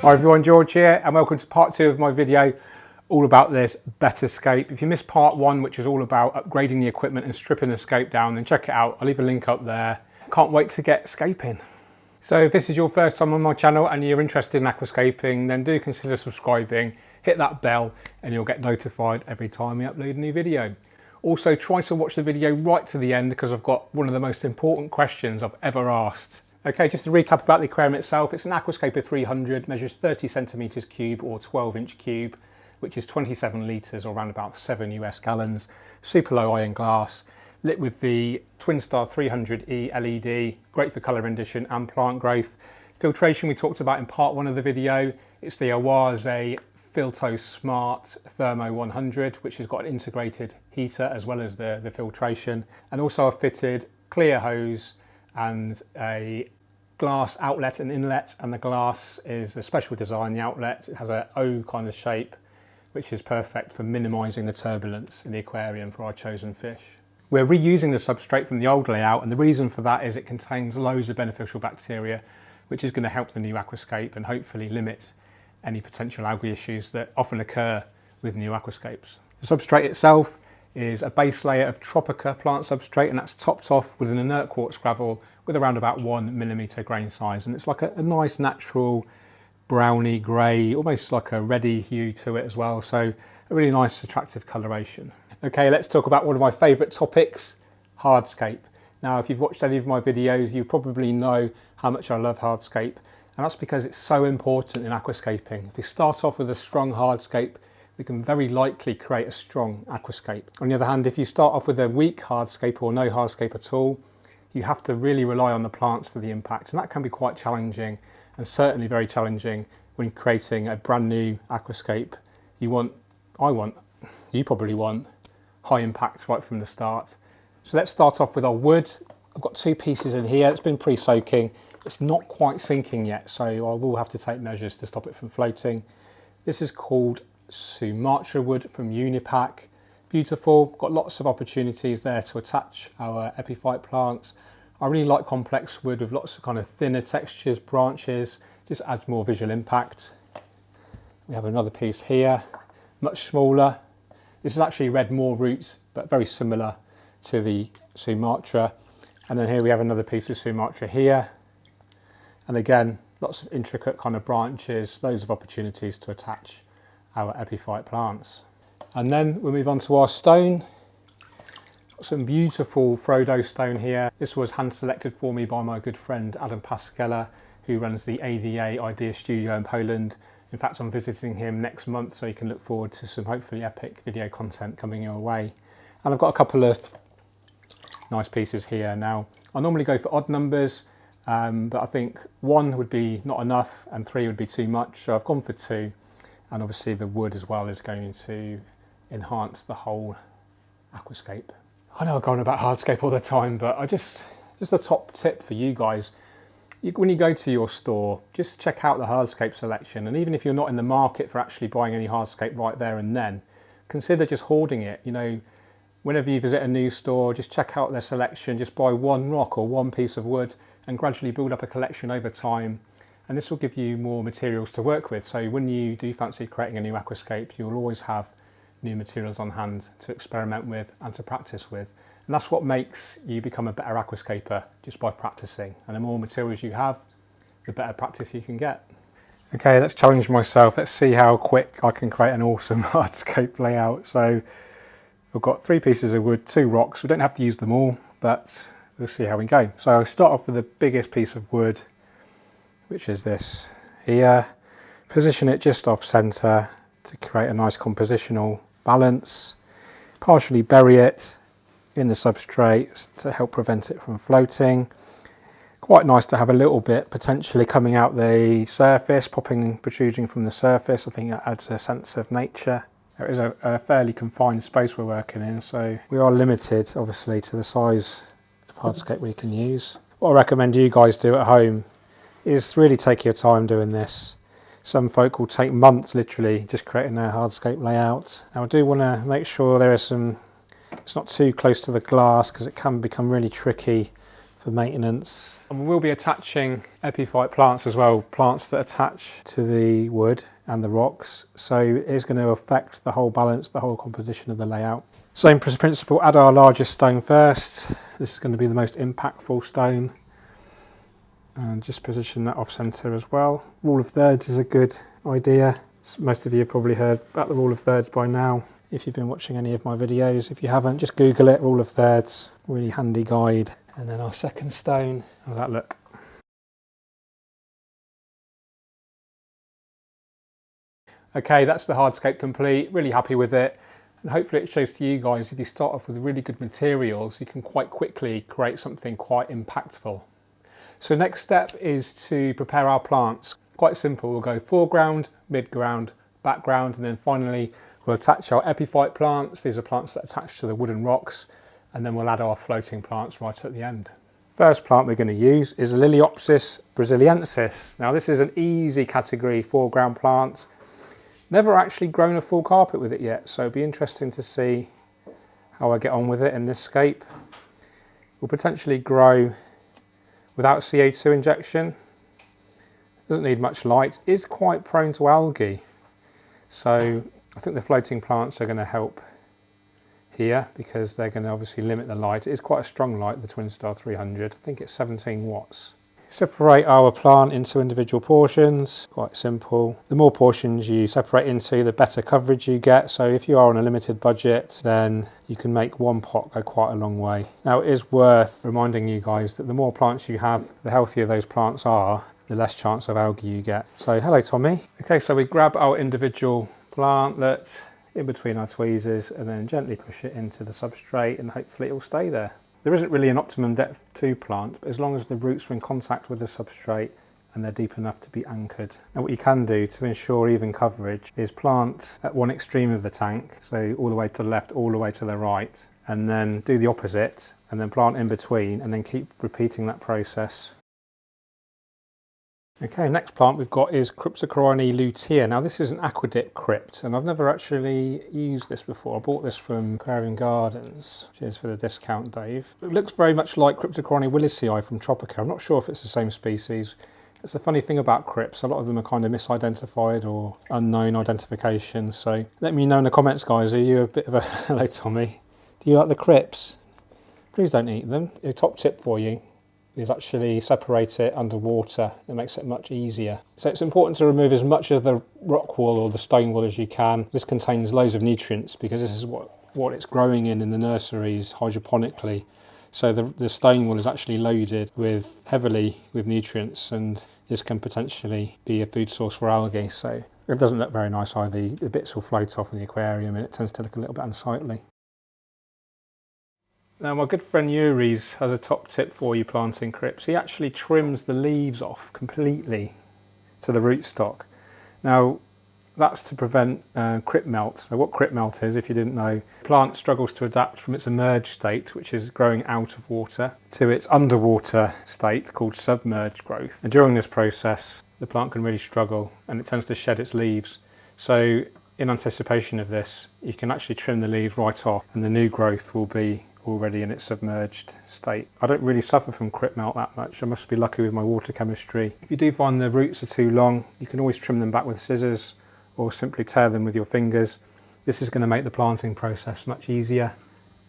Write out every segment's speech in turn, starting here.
Hi everyone, George here and welcome to part 2 of my video all about this Betta Aquascape. If you missed part 1, which is all about upgrading the equipment and stripping the scape down, then check it out. I'll leave a link up there. Can't wait to get scaping. So if this is your first time on my channel and you're interested in aquascaping, then do consider subscribing, hit that bell and you'll get notified every time we upload a new video. Also try to watch the video right to the end because I've got one of the most important questions I've ever asked. Okay, just to recap about the aquarium itself, it's an Aquascaper 300, measures 30 centimetres cube or 12-inch cube, which is 27 litres or around about 7 US gallons, super low iron glass, lit with the Twinstar 300E LED, great for colour rendition and plant growth. Filtration we talked about in part 1 of the video, it's the Oase FiltoSmart Thermo 100, which has got an integrated heater as well as the filtration, and also a fitted clear hose and a glass outlet and inlet, and the glass is a special design. The outlet, it has a O kind of shape, which is perfect for minimising the turbulence in the aquarium for our chosen fish. We're reusing the substrate from the old layout, and the reason for that is it contains loads of beneficial bacteria, which is going to help the new aquascape and hopefully limit any potential algae issues that often occur with new aquascapes. The substrate itself is a base layer of Tropica plant substrate, and that's topped off with an inert quartz gravel with around about 1 millimetre grain size, and it's like a nice natural browny grey, almost like a reddy hue to it as well, so a really nice attractive coloration. Okay, let's talk about one of my favourite topics, hardscape. Now if you've watched any of my videos you probably know how much I love hardscape, and that's because it's so important in aquascaping. If you start off with a strong hardscape, we can very likely create a strong aquascape. On the other hand, if you start off with a weak hardscape or no hardscape at all, you have to really rely on the plants for the impact, and that can be quite challenging, and certainly very challenging when creating a brand new aquascape. You probably want high impact right from the start. So let's start off with our wood. I've got 2 pieces in here. It's been pre-soaking. It's not quite sinking yet, so I will have to take measures to stop it from floating. This is called Sumatra wood from Unipac. Beautiful, got lots of opportunities there to attach our epiphyte plants. I really like complex wood with lots of kind of thinner textures, branches, just adds more visual impact. We have another piece here, much smaller. This is actually red moor roots, but very similar to the Sumatra. And then here we have another piece of Sumatra here. And again, lots of intricate kind of branches, loads of opportunities to attach our epiphyte plants. And then we'll move on to our stone. Got some beautiful Frodo Stone here. This was hand selected for me by my good friend Adam Pascala, who runs the ADA Idea Studio in Poland. In fact, I'm visiting him next month, so you can look forward to some hopefully epic video content coming your way. And I've got a couple of nice pieces here. Now, I normally go for odd numbers, but I think 1 would be not enough and 3 would be too much, so I've gone for 2. And obviously the wood as well is going to enhance the whole aquascape. I know I'm going about hardscape all the time, but just a top tip for you guys. When you go to your store, just check out the hardscape selection, and even if you're not in the market for actually buying any hardscape right there and then, consider just hoarding it. You know, whenever you visit a new store, just check out their selection, just buy 1 rock or 1 piece of wood and gradually build up a collection over time. And this will give you more materials to work with. So when you do fancy creating a new aquascape, you'll always have new materials on hand to experiment with and to practice with. And that's what makes you become a better aquascaper, just by practicing. And the more materials you have, the better practice you can get. Okay, let's challenge myself. Let's see how quick I can create an awesome hardscape layout. So I've got 3 pieces of wood, 2 rocks. We don't have to use them all, but we'll see how we go. So I'll start off with the biggest piece of wood, which is this here. Position it just off center to create a nice compositional balance. Partially bury it in the substrate to help prevent it from floating. Quite nice to have a little bit potentially coming out the surface, protruding from the surface. I think that adds a sense of nature. There is a fairly confined space we're working in, so we are limited obviously to the size of hardscape we can use. What I recommend you guys do at home is really take your time doing this. Some folk will take months literally just creating their hardscape layout. Now I do want to make sure it's not too close to the glass, because it can become really tricky for maintenance. And we will be attaching epiphyte plants as well, plants that attach to the wood and the rocks. So it's going to affect the whole balance, the whole composition of the layout. Same principle, add our largest stone first. This is going to be the most impactful stone. And just position that off centre as well. Rule of thirds is a good idea. Most of you have probably heard about the rule of thirds by now, if you've been watching any of my videos. If you haven't, just Google it, rule of thirds, really handy guide. And then our second stone, how's that look? Okay, that's the hardscape complete, really happy with it. And hopefully it shows to you guys, if you start off with really good materials, you can quite quickly create something quite impactful. So next step is to prepare our plants. Quite simple, we'll go foreground, midground, background, and then finally we'll attach our epiphyte plants. These are plants that attach to the wooden rocks, and then we'll add our floating plants right at the end. First plant we're going to use is Lilaeopsis brasiliensis. Now this is an easy category foreground plant. Never actually grown a full carpet with it yet, so it'll be interesting to see how I get on with it in this scape. Will potentially grow without CO2 injection. Doesn't need much light, is quite prone to algae. So I think the floating plants are going to help here because they're going to obviously limit the light. It is quite a strong light, the Twinstar 300. I think it's 17 watts. Separate our plant into individual portions, quite simple. The more portions you separate into, the better coverage you get. So if you are on a limited budget, then you can make one pot go quite a long way. Now it is worth reminding you guys that the more plants you have, the healthier those plants are, the less chance of algae you get. So hello Tommy. Okay, so we grab our individual plantlet in between our tweezers and then gently push it into the substrate and hopefully it will stay there. There isn't really an optimum depth to plant, but as long as the roots are in contact with the substrate and they're deep enough to be anchored. Now what you can do to ensure even coverage is plant at one extreme of the tank, so all the way to the left, all the way to the right, and then do the opposite and then plant in between and then keep repeating that process. Okay, next plant we've got is Cryptocoryne lutea. Now this is an aquadip crypt and I've never actually used this before. I bought this from Aquarium Gardens. Cheers for the discount, Dave. It looks very much like Cryptocoryne willisii from Tropica. I'm not sure if it's the same species. It's the funny thing about crypts, a lot of them are kind of misidentified or unknown identification. So let me know in the comments, guys, are you a bit of a... Hello Tommy. Do you like the crypts? Please don't eat them. A top tip for you is actually separate it underwater. It makes it much easier. So it's important to remove as much of the rock wall or the stone wall as you can. This contains loads of nutrients because this is what it's growing in the nurseries hydroponically. So the stone wall is actually loaded heavily with nutrients, and this can potentially be a food source for algae. So it doesn't look very nice either. The bits will float off in the aquarium and it tends to look a little bit unsightly. Now my good friend Yuri's has a top tip for you planting crypts. He actually trims the leaves off completely to the rootstock. Now that's to prevent crypt melt. So what crypt melt is, if you didn't know, the plant struggles to adapt from its emerged state, which is growing out of water, to its underwater state called submerged growth. And during this process the plant can really struggle and it tends to shed its leaves. So in anticipation of this, you can actually trim the leaves right off and the new growth will be already in its submerged state. I don't really suffer from crypt melt that much. I must be lucky with my water chemistry. If you do find the roots are too long, you can always trim them back with scissors or simply tear them with your fingers. This is going to make the planting process much easier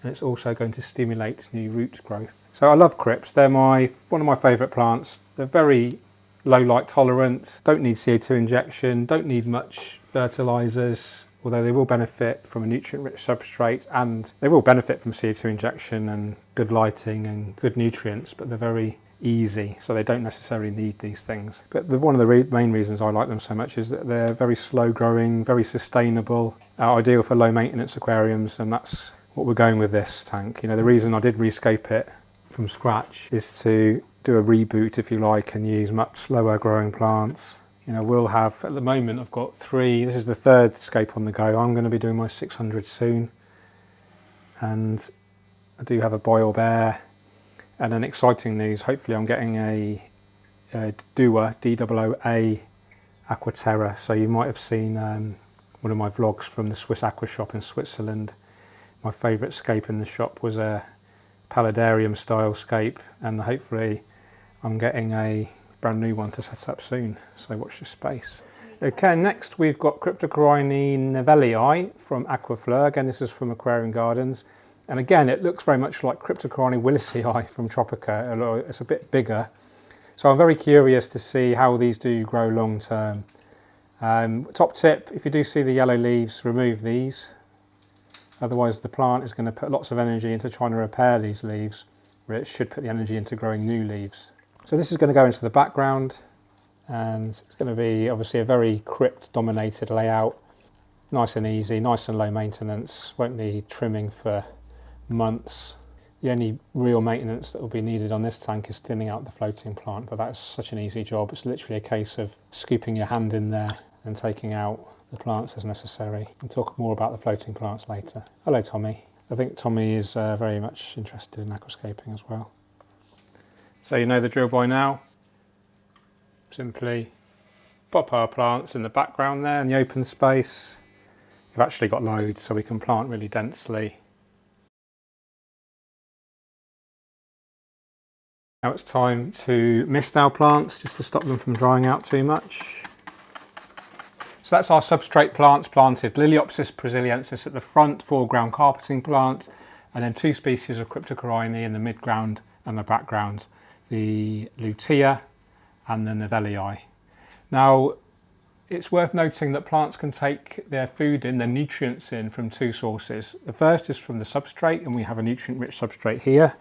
and it's also going to stimulate new root growth. So I love crypts. They're one of my favourite plants. They're very low light tolerant, don't need CO2 injection, don't need much fertilisers, although they will benefit from a nutrient-rich substrate and they will benefit from CO2 injection and good lighting and good nutrients, but they're very easy, so they don't necessarily need these things. But one of the main reasons I like them so much is that they're very slow growing, very sustainable, ideal for low maintenance aquariums, and that's what we're going with this tank. You know, the reason I did rescape it from scratch is to do a reboot, if you like, and use much slower growing plants. You know, we'll have, at the moment I've got 3, this is the 3rd scape on the go. I'm going to be doing my 600 soon. And I do have a boil bear. And then exciting news, hopefully I'm getting a Dua, D-O-O-A Aquaterra. So you might have seen one of my vlogs from the Swiss Aqua Shop in Switzerland. My favourite scape in the shop was a paludarium style scape, and hopefully I'm getting a brand new one to set up soon, so watch this space. Okay, next we've got Cryptocoryne nevellii from Aquafleur. Again, this is from Aquarium Gardens, and again it looks very much like Cryptocoryne willisii from Tropica, although it's a bit bigger. So I'm very curious to see how these do grow long term. Top tip, if you do see the yellow leaves, remove these. Otherwise the plant is going to put lots of energy into trying to repair these leaves, where it should put the energy into growing new leaves. So this is going to go into the background, and it's going to be obviously a very crypt dominated layout. Nice and easy, nice and low maintenance, won't need trimming for months. The only real maintenance that will be needed on this tank is thinning out the floating plant, but that's such an easy job. It's literally a case of scooping your hand in there and taking out the plants as necessary. I'll talk more about the floating plants later. Hello Tommy. I think Tommy is very much interested in aquascaping as well. So you know the drill by now. Simply pop our plants in the background there in the open space. We've actually got loads, so we can plant really densely. Now it's time to mist our plants just to stop them from drying out too much. So that's our substrate plants planted. Lilaeopsis brasiliensis at the front, foreground carpeting plant, and then 2 species of Cryptocoryne in the midground and the background, the lutea and the nevellii. Now it's worth noting that plants can take their food in, their nutrients in, from 2 sources. The first is from the substrate, and we have a nutrient rich substrate here.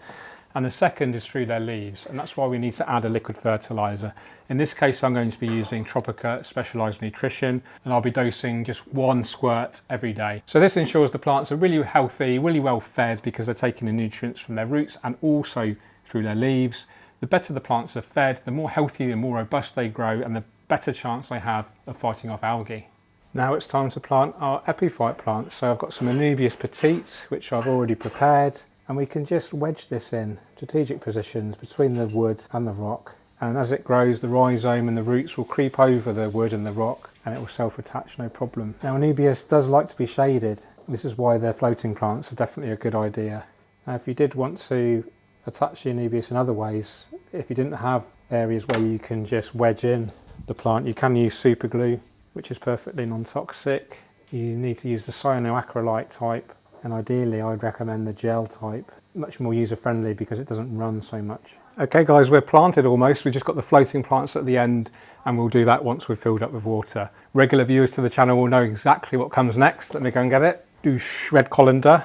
And the second is through their leaves, and that's why we need to add a liquid fertiliser. In this case I'm going to be using Tropica Specialised nutrition, and I'll be dosing just 1 squirt every day. So this ensures the plants are really healthy, really well fed, because they're taking the nutrients from their roots and also through their leaves. The better the plants are fed, the more healthy and more robust they grow, and the better chance they have of fighting off algae. Now it's time to plant our epiphyte plants. So I've got some Anubias Petite, which I've already prepared. And we can just wedge this in strategic positions between the wood and the rock, and as it grows the rhizome and the roots will creep over the wood and the rock, and it will self-attach no problem. Now Anubias does like to be shaded. This is why their floating plants are definitely a good idea. Now if you did want to attach the Anubias in other ways, if you didn't have areas where you can just wedge in the plant, you can use super glue, which is perfectly non-toxic. You need to use the cyanoacrylate type, and ideally I'd recommend the gel type, much more user friendly because it doesn't run so much. Okay guys, we're planted almost. We've just got the floating plants at the end, and we'll do that once we've filled up with water. Regular viewers to the channel will know exactly what comes next. Let me go and get it. Do red colander.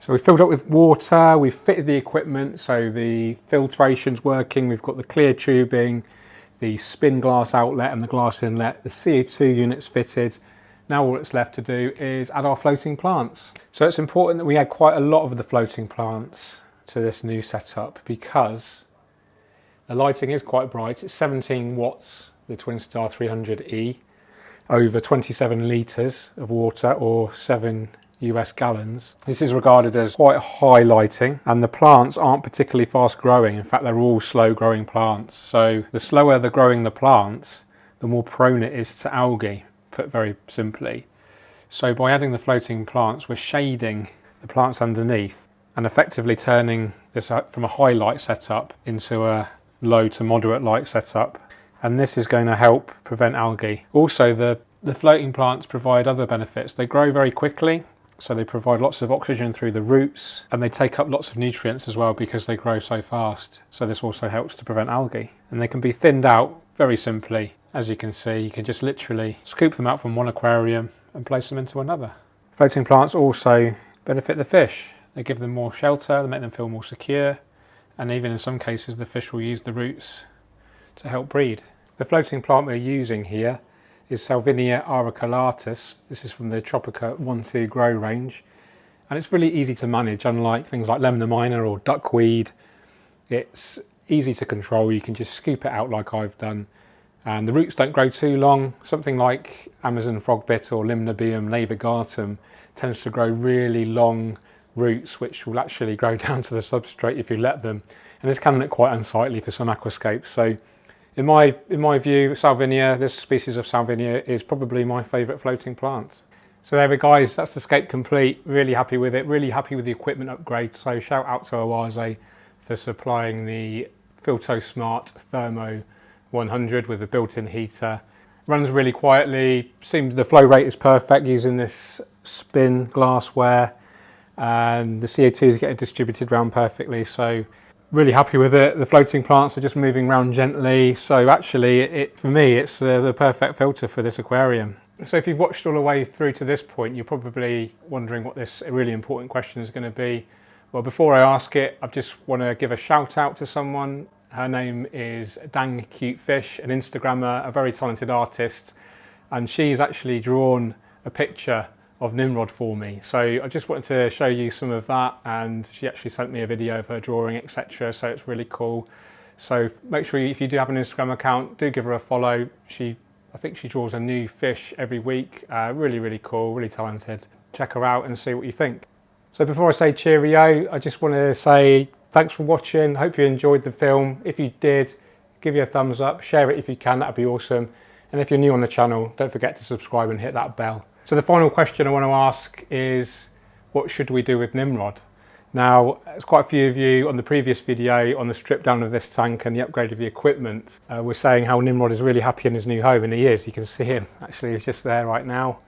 So we've filled up with water, we've fitted the equipment, so the filtration's working, we've got the clear tubing, the spin glass outlet and the glass inlet, the CO2 units fitted. Now all that's left to do is add our floating plants. So it's important that we add quite a lot of the floating plants to this new setup, because the lighting is quite bright. It's 17 watts, the Twinstar 300E, over 27 litres of water, or 7 US gallons. This is regarded as quite high lighting, and the plants aren't particularly fast growing. In fact, they're all slow growing plants. So the slower they're growing the plants, the more prone it is to algae, put very simply. So by adding the floating plants, we're shading the plants underneath and effectively turning this from a high light setup into a low to moderate light setup. And this is going to help prevent algae. Also, the floating plants provide other benefits. They grow very quickly, so they provide lots of oxygen through the roots, and they take up lots of nutrients as well because they grow so fast. So this also helps to prevent algae. And they can be thinned out very simply. As you can see, you can just literally scoop them out from one aquarium and place them into another. Floating plants also benefit the fish. They give them more shelter, they make them feel more secure, and even in some cases the fish will use the roots to help breed. The floating plant we're using here is Salvinia auriculata. This is from the Tropica 1-2 grow range, and it's really easy to manage. Unlike things like lemon minor or duckweed, it's easy to control. You can just scoop it out like I've done, and the roots don't grow too long. Something like Amazon frogbit or Limnobium laevigatum tends to grow really long roots, which will actually grow down to the substrate if you let them, and this can look quite unsightly for some aquascapes. So in my view, Salvinia, this species of Salvinia, is probably my favourite floating plant. So there we go guys, that's the scape complete. Really happy with it, really happy with the equipment upgrade. So shout out to Oase for supplying the FiltoSmart Thermo 100 with a built-in heater. Runs really quietly, seems the flow rate is perfect using this spin glassware, and the CO2 is getting distributed around perfectly, so really happy with it. The floating plants are just moving around gently, so actually for me it's the perfect filter for this aquarium. So if you've watched all the way through to this point, you're probably wondering what this really important question is going to be. Well, before I ask it, I just want to give a shout out to someone. Her name is Dang Cute Fish, an Instagrammer, a very talented artist, and she's actually drawn a picture of Nimrod for me. So I just wanted to show you some of that, and she actually sent me a video of her drawing, etc. So it's really cool. So make sure if you do have an Instagram account, do give her a follow. I think she draws a new fish every week. Really cool, really talented. Check her out and see what you think. So before I say cheerio, I just want to say thanks for watching. Hope you enjoyed the film. If you did, give you a thumbs up, share it if you can, that'd be awesome. And if you're new on the channel, don't forget to subscribe and hit that bell. So the final question I want to ask is, what should we do with Nimrod? Now, there's quite a few of you on the previous video on the strip down of this tank and the upgrade of the equipment were saying how Nimrod is really happy in his new home, and he is. You can see him. Actually, he's just there right now.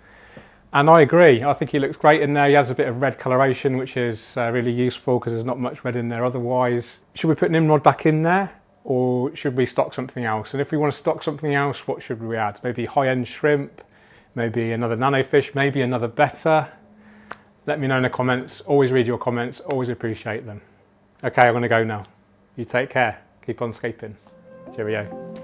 And I agree. I think he looks great in there. He has a bit of red coloration, which is really useful because there's not much red in there otherwise. Should we put Nimrod back in there, or should we stock something else? And if we want to stock something else, what should we add? Maybe high-end shrimp, maybe another nano fish, maybe another Betta. Let me know in the comments. Always read your comments, always appreciate them. Okay, I'm going to go now. You take care. Keep on scaping. Cheerio.